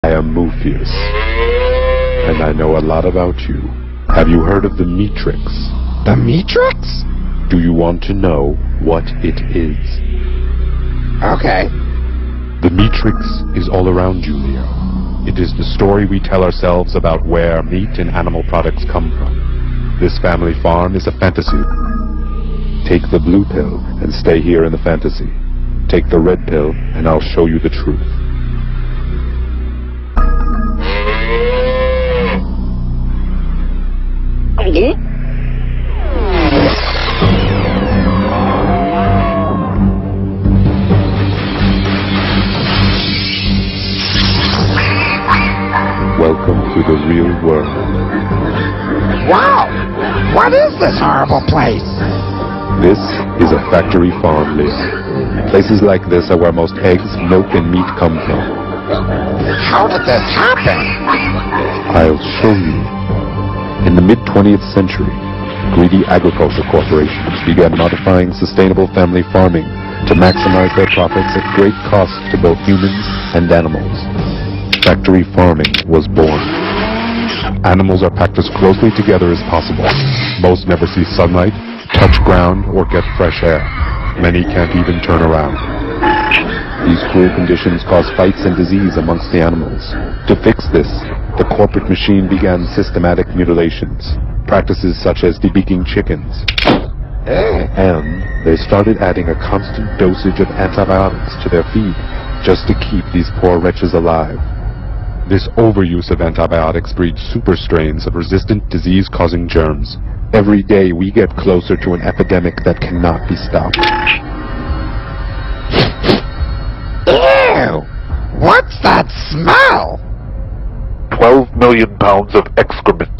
I am Morpheus, and I know a lot about you. Have you heard of the Matrix? The Matrix? Do you want to know what it is? Okay. The Matrix is all around you, Leo. It is the story we tell ourselves about where meat and animal products come from. This family farm is a fantasy. Take the blue pill and stay here in the fantasy. Take the red pill and I'll show you the truth. Welcome to the real world. Wow! What is this horrible place? This is a factory farm, Leo. Places like this are where most eggs, milk, and meat come from. How did this happen? I'll show you. In the mid-20th century, greedy agriculture corporations began modifying sustainable family farming to maximize their profits at great cost to both humans and animals. Factory farming was born. Animals are packed as closely together as possible. Most never see sunlight, touch ground, or get fresh air. Many can't even turn around. These cruel conditions cause fights and disease amongst the animals. To fix this, the corporate machine began systematic mutilations, practices such as debeaking chickens. And they started adding a constant dosage of antibiotics to their feed just to keep these poor wretches alive. This overuse of antibiotics breeds super strains of resistant disease-causing germs. Every day we get closer to an epidemic that cannot be stopped. Ew! What's that smell? 12 million pounds of excrement.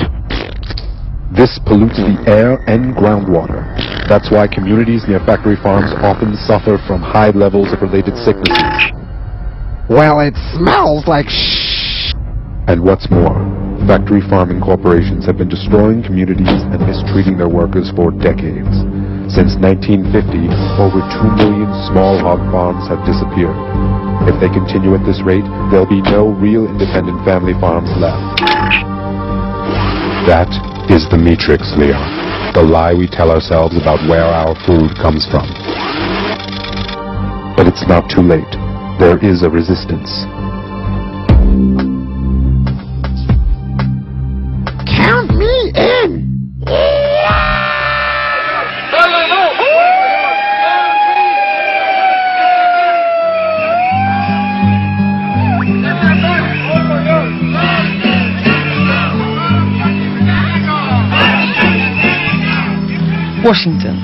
This pollutes the air and groundwater. That's why communities near factory farms often suffer from high levels of related sicknesses. Well, it smells like shh. And what's more, factory farming corporations have been destroying communities and mistreating their workers for decades. Since 1950, over 2 million small hog farms have disappeared. If they continue at this rate, there'll be no real independent family farms left. That is the Matrix, Leo. The lie we tell ourselves about where our food comes from. But it's not too late. There is a resistance. Count me in! Washington,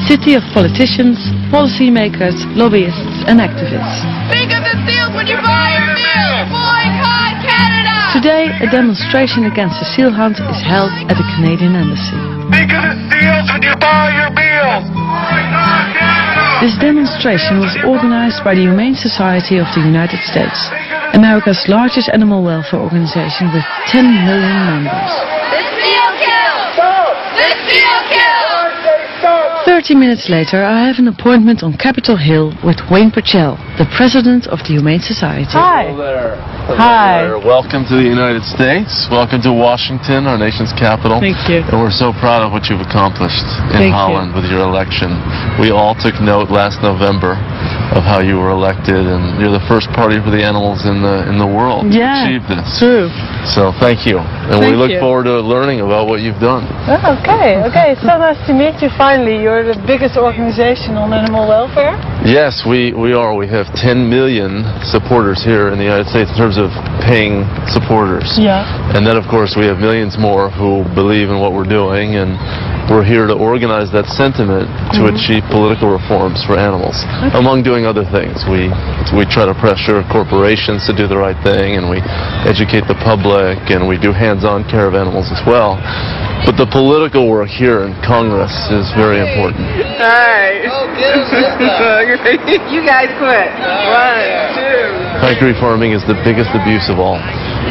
city of politicians, policymakers, lobbyists and activists. Think of the seals when you buy your meals! Boycott Canada! Today, a demonstration against the seal hunt is held at the Canadian Embassy. Think of the seals when you buy your meals! Boycott Canada! This demonstration was organized by the Humane Society of the United States, America's largest animal welfare organization with 10 million members. This seal kills! This seal kills! 30 minutes later, I have an appointment on Capitol Hill with Wayne Pachel, the president of the Humane Society. Hi. Hello there. Hello Hi. there. Welcome to the United States. Welcome to Washington, our nation's capital. Thank you. And we're so proud of what you've accomplished in Holland with your election. We all took note last November of how you were elected, and you're the first party for the animals in the world to achieve this. True. So thank you. And we look forward to learning about what you've done. Oh, okay, it's so nice to meet you finally. You're the biggest organization on animal welfare. Yes, we are. We have 10 million supporters here in the United States in terms of paying supporters. Yeah. And then, of course, we have millions more who believe in what we're doing, and we're here to organize that sentiment to achieve political reforms for animals, among doing other things. We try to pressure corporations to do the right thing, and we educate the public, and we do hands-on care of animals as well. But the political work here in Congress is very important. Hi. You guys quit. 1, 2. Factory farming is the biggest abuse of all,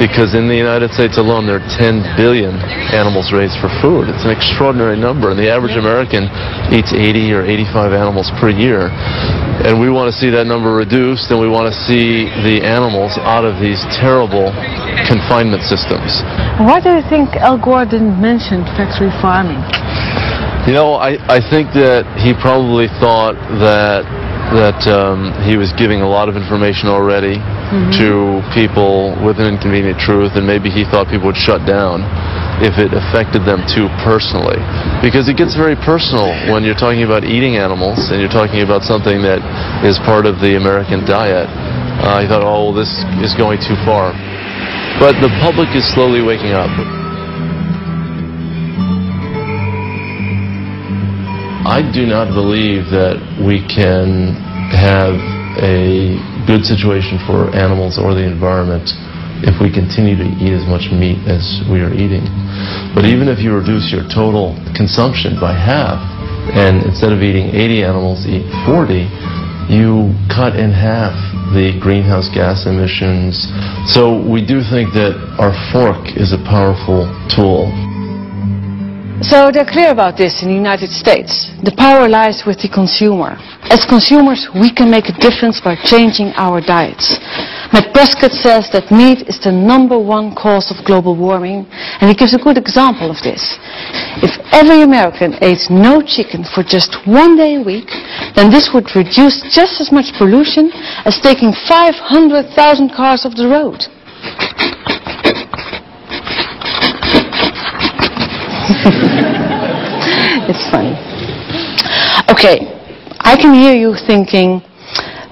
because in the United States alone there are 10 billion animals raised for food. It's an extraordinary number, and the average American eats 80 or 85 animals per year. And we want to see that number reduced, and we want to see the animals out of these terrible confinement systems. Why do you think Al Gore didn't mention factory farming? You know, I think that he probably thought that he was giving a lot of information already to people with an inconvenient truth, and maybe he thought people would shut down if it affected them too personally. Because it gets very personal when you're talking about eating animals and you're talking about something that is part of the American diet. He thought, oh, well, this is going too far. But the public is slowly waking up. I do not believe that we can have a good situation for animals or the environment if we continue to eat as much meat as we are eating. But even if you reduce your total consumption by half, and instead of eating 80 animals, eat 40, you cut in half the greenhouse gas emissions. So we do think that our fork is a powerful tool. So they're clear about this in the United States. The power lies with the consumer. As consumers, we can make a difference by changing our diets. Matt Prescott says that meat is the #1 cause of global warming, and he gives a good example of this. If every American ate no chicken for just 1 day a week, then this would reduce just as much pollution as taking 500,000 cars off the road. It's funny. Okay, I can hear you thinking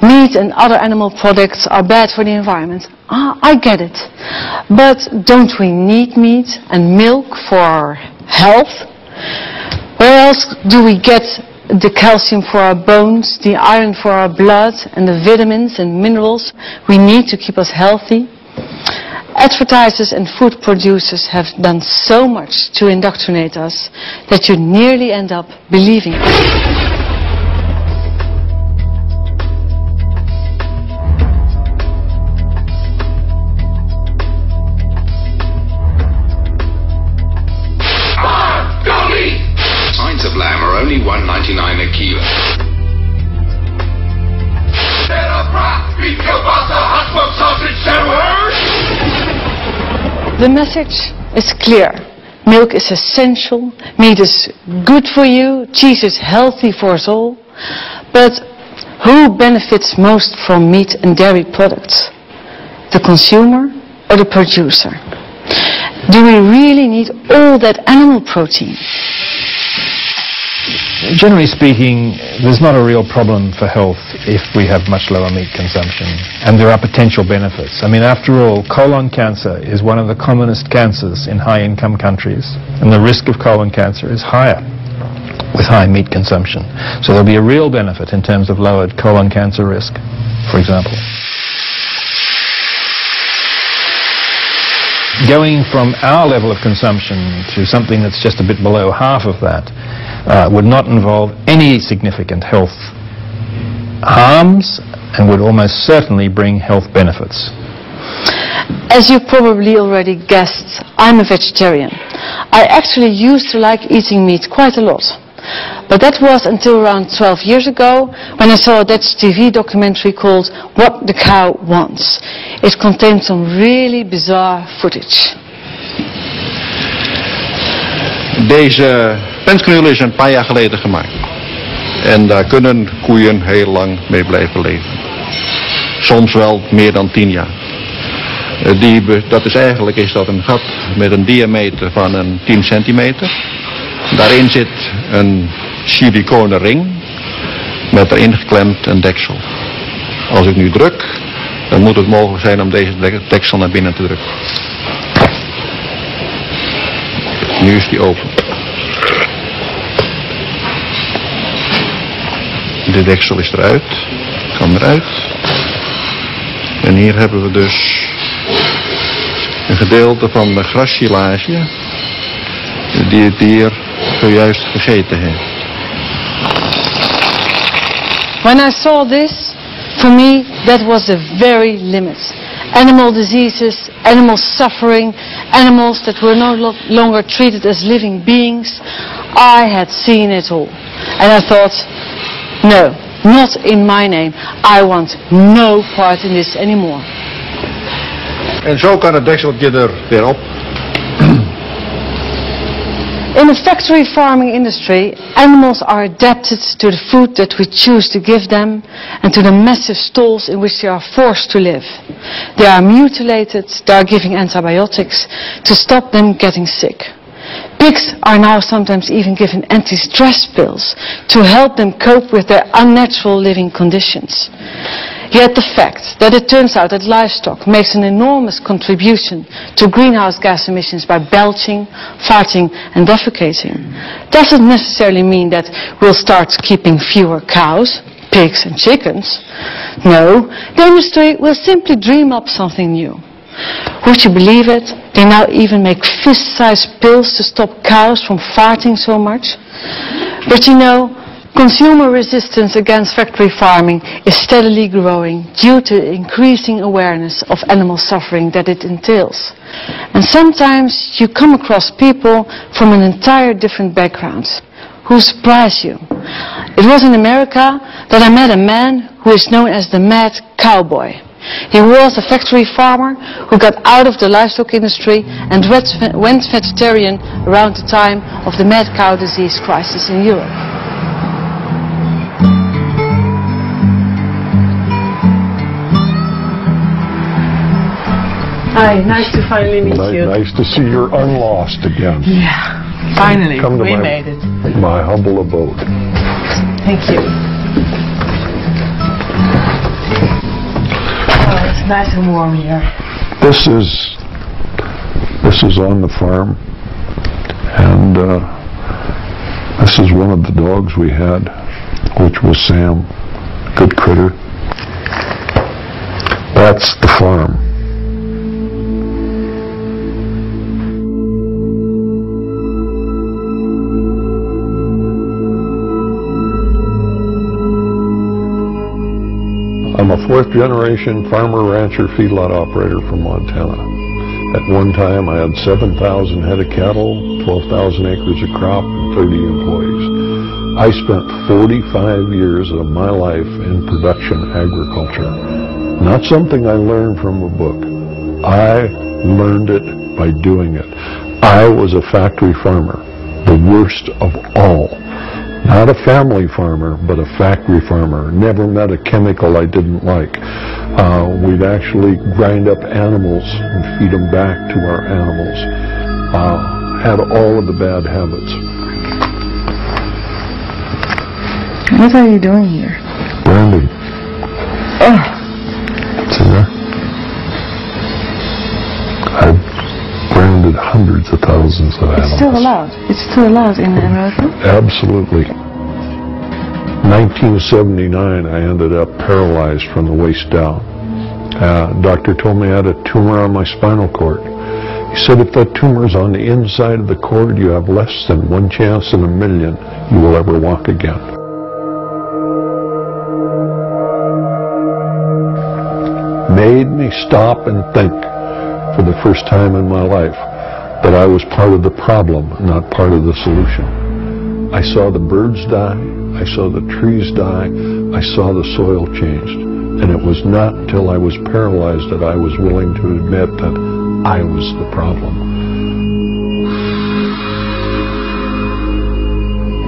meat and other animal products are bad for the environment. I get it. But don't we need meat and milk for our health? Where else do we get the calcium for our bones, the iron for our blood, and the vitamins and minerals we need to keep us healthy? Advertisers and food producers have done so much to indoctrinate us that you nearly end up believing it. Pints of lamb are only $1.99 a kilo. The message is clear. Milk is essential, meat is good for you, cheese is healthy for us all. But who benefits most from meat and dairy products? The consumer or the producer? Do we really need all that animal protein? Generally speaking, there's not a real problem for health if we have much lower meat consumption, and there are potential benefits. I mean, after all, colon cancer is one of the commonest cancers in high-income countries, and the risk of colon cancer is higher with high meat consumption. So there'll be a real benefit in terms of lowered colon cancer risk, for example. Going from our level of consumption to something that's just a bit below half of that would not involve any significant health harms and would almost certainly bring health benefits. As you probably already guessed, I'm a vegetarian. I actually used to like eating meat quite a lot. But that was until around 12 years ago when I saw a Dutch TV documentary called What the Cow Wants. It contained some really bizarre footage. Deze pentkanule is een paar jaar geleden gemaakt. En daar kunnen koeien heel lang mee blijven leven. Soms wel meer dan 10 jaar. Dat is een gat met een diameter van een 10 centimeter. Daarin zit een siliconen ring met erin geklemd een deksel. Als ik nu druk, dan moet het mogelijk zijn om deze deksel naar binnen te drukken. Nu is die open. De deksel is eruit, kan eruit. En hier hebben we dus een gedeelte van de grassilage die het dier zojuist gegeten heeft. When I saw this, for me that was the very limit. Animal diseases, animal suffering, animals that were no longer treated as living beings. I had seen it all. And I thought, no, Not in my name. I want no part in this anymore. En zo kan het dekseltje er weer op. In the factory farming industry, animals are adapted to the food that we choose to give them and to the massive stalls in which they are forced to live. They are mutilated, they are given antibiotics to stop them getting sick. Pigs are now sometimes even given anti-stress pills to help them cope with their unnatural living conditions. Yet the fact that it turns out that livestock makes an enormous contribution to greenhouse gas emissions by belching, farting and defecating doesn't necessarily mean that we'll start keeping fewer cows, pigs and chickens. No, the industry will simply dream up something new. Would you believe it? They now even make fist-sized pills to stop cows from farting so much. But you know, consumer resistance against factory farming is steadily growing due to the increasing awareness of animal suffering that it entails. And sometimes you come across people from an entire different background who surprise you. It was in America that I met a man who is known as the Mad Cowboy. He was a factory farmer who got out of the livestock industry and went vegetarian around the time of the mad cow disease crisis in Europe. Hi, nice to finally meet you. Nice to see you're unlost again. Yeah, finally, we made it. My humble abode. Thank you. Oh, it's nice and warm here. This is on the farm, and this is one of the dogs we had, which was Sam. Good critter. That's the farm. I'm a fourth-generation farmer, rancher, feedlot operator from Montana. At one time, I had 7,000 head of cattle, 12,000 acres of crop, and 30 employees. I spent 45 years of my life in production agriculture. Not something I learned from a book. I learned it by doing it. I was a factory farmer, the worst of all. Not a family farmer, but a factory farmer. Never met a chemical I didn't like. We'd actually grind up animals and feed them back to our animals. Had all of the bad habits. What are you doing here? Branding. Oh. See there? I've branded hundreds of thousands of animals. It's still allowed? It's still allowed in America? Absolutely. 1979, I ended up paralyzed from the waist down. Doctor told me I had a tumor on my spinal cord. He said if that tumor is on the inside of the cord, you have less than 1 chance in a million you will ever walk again. Made me stop and think for the first time in my life that I was part of the problem, not part of the solution. I saw the birds die, I saw the trees die, I saw the soil changed. And it was not until I was paralyzed that I was willing to admit that I was the problem.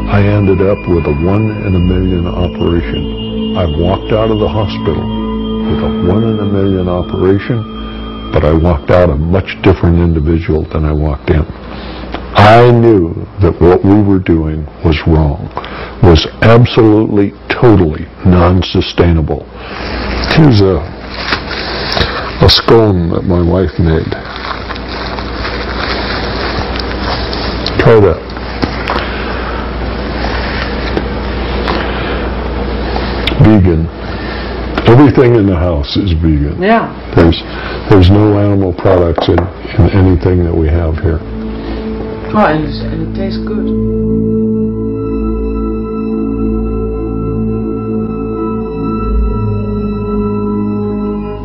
I ended up with a 1 in a million operation. I walked out of the hospital with a 1 in a million operation, but I walked out a much different individual than I walked in. I knew that what we were doing was wrong, was absolutely, totally non-sustainable. Here's a scone that my wife made. Try that. Vegan. Everything in the house is vegan. Yeah. There's no animal products in anything that we have here. Oh, and it tastes good.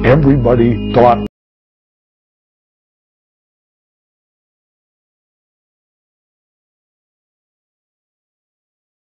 Everybody thought